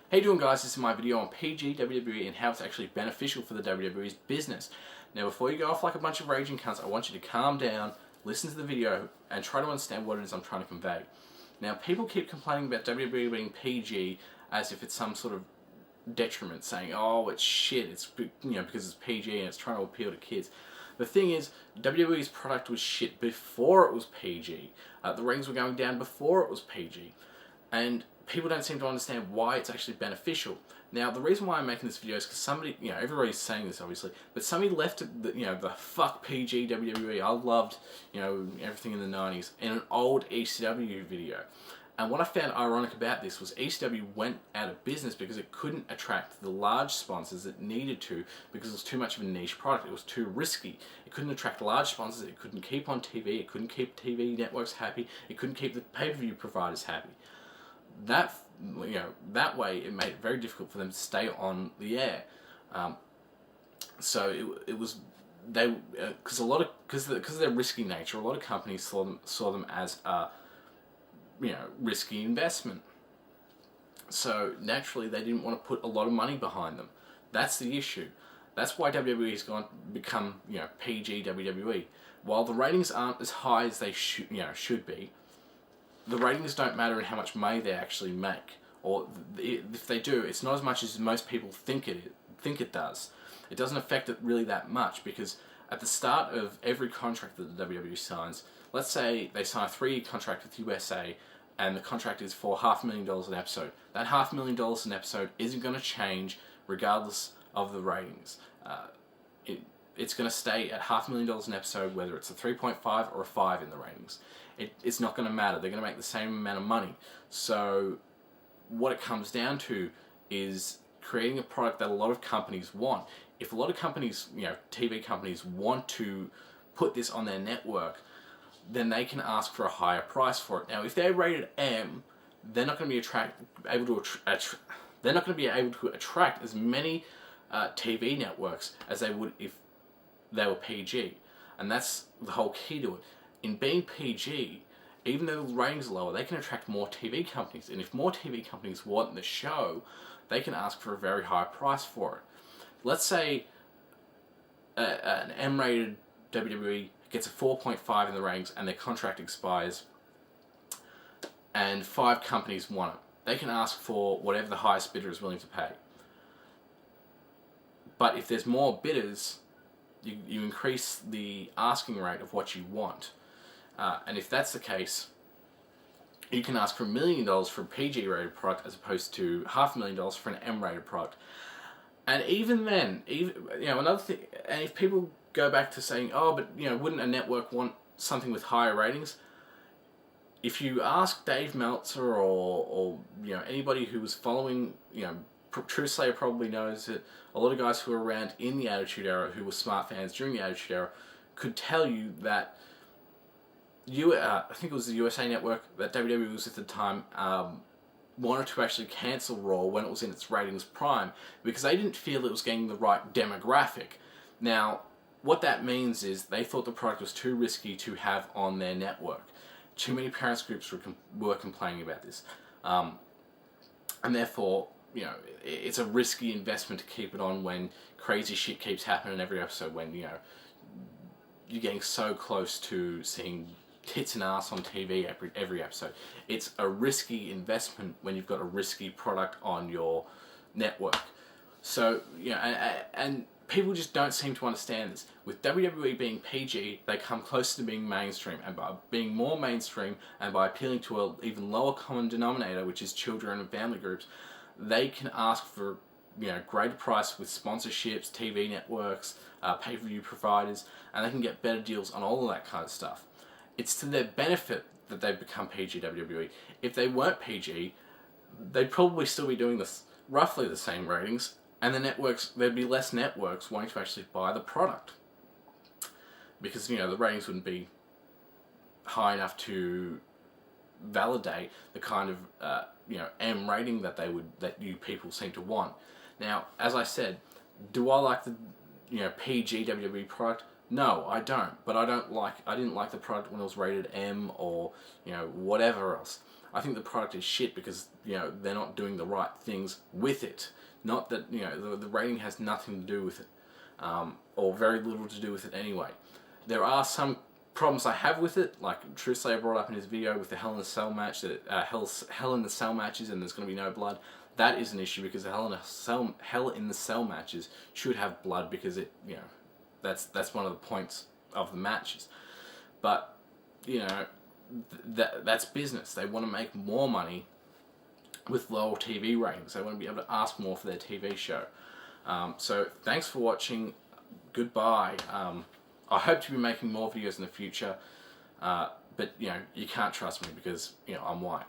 How you doing, guys? This is my video on PG WWE and how it's actually beneficial for the WWE's business. Now, before you go off like a bunch of raging cunts, I want you to calm down, listen to the video, and try to understand what it is I'm trying to convey. Now, people keep complaining about WWE being PG as if it's some sort of detriment, saying, "Oh, it's shit. It's because it's PG and it's trying to appeal to kids." The thing is, WWE's product was shit before it was PG. The ratings were going down before it was PG, and people don't seem to understand why it's actually beneficial. Now, the reason why I'm making this video is because somebody, everybody's saying this obviously, but somebody left the fuck PG WWE. I loved, everything in the 90s in an old ECW video. And what I found ironic about this was ECW went out of business because it couldn't attract the large sponsors it needed to, because it was too much of a niche product. It was too risky. It couldn't attract large sponsors. It couldn't keep on TV. It couldn't keep TV networks happy. It couldn't keep the pay-per-view providers happy. That way it made it very difficult for them to stay on the air. So it was because of their risky nature, a lot of companies saw them as a risky investment. So naturally, they didn't want to put a lot of money behind them. That's the issue. That's why WWE has become PG WWE. While the ratings aren't as high as they should be, the ratings don't matter in how much money they actually make, or if they do, it's not as much as most people think it does. It doesn't affect it really that much, because at the start of every contract that the WWE signs, let's say they sign a 3-year contract with USA, and the contract is for $500,000 an episode. That $500,000 an episode isn't going to change regardless of the ratings. It's going to stay at $500,000 an episode, whether it's a 3.5 or a 5 in the ratings. It's not going to matter. They're going to make the same amount of money. So what it comes down to is creating a product that a lot of companies want. If a lot of companies, TV companies, want to put this on their network, then they can ask for a higher price for it. Now, if they're rated M, they're not going to be able to attract as many TV networks as they would if they were PG, and that's the whole key to it. In being PG, even though the ratings are lower, they can attract more TV companies, and if more TV companies want the show, they can ask for a very high price for it. Let's say an M-rated WWE gets a 4.5 in the ratings and their contract expires, and 5 companies want it. They can ask for whatever the highest bidder is willing to pay. But if there's more bidders, you increase the asking rate of what you want. And if that's the case, you can ask for $1 million for a PG-rated product as opposed to $500,000 for an M-rated product. And even then, another thing, and if people go back to saying, "Oh, but wouldn't a network want something with higher ratings?" If you ask Dave Meltzer or anybody who was following, Truthslayer probably knows it. A lot of guys who were around in the Attitude Era, who were smart fans during the Attitude Era, could tell you that I think it was the USA Network that WWE was at the time, wanted to actually cancel Raw when it was in its ratings prime, because they didn't feel it was getting the right demographic. Now, what that means is they thought the product was too risky to have on their network. Too many parents groups were complaining about this, and therefore, it's a risky investment to keep it on when crazy shit keeps happening in every episode, when you're getting so close to seeing tits and ass on TV every episode. It's a risky investment when you've got a risky product on your network. So, and people just don't seem to understand this. With WWE being PG, they come closer to being mainstream, and by being more mainstream and by appealing to an even lower common denominator, which is children and family groups, they can ask for greater price with sponsorships, TV networks, pay-per-view providers, and they can get better deals on all of that kind of stuff. It's to their benefit that they've become PG WWE. If they weren't PG, they'd probably still be doing this roughly the same ratings, and there'd be less networks wanting to actually buy the product, because the ratings wouldn't be high enough to validate the kind of M rating that you people seem to want. Now, as I said, do I like the PG WWE product? No, I don't. But I didn't like the product when it was rated M or whatever else. I think the product is shit because, you know, they're not doing the right things with it. Not that, you know, the rating has nothing to do with it, or very little to do with it anyway. There are some problems I have with it, like Truthslayer brought up in his video with the Hell in a Cell match, that Hell in the Cell matches and there's going to be no blood. That is an issue because the Hell in the Cell matches should have blood because it, you know, that's one of the points of the matches. But, you know, that's business. They want to make more money with lower TV ratings. They want to be able to ask more for their TV show. So thanks for watching. Goodbye. I hope to be making more videos in the future, but you know, you can't trust me because, you know, I'm white.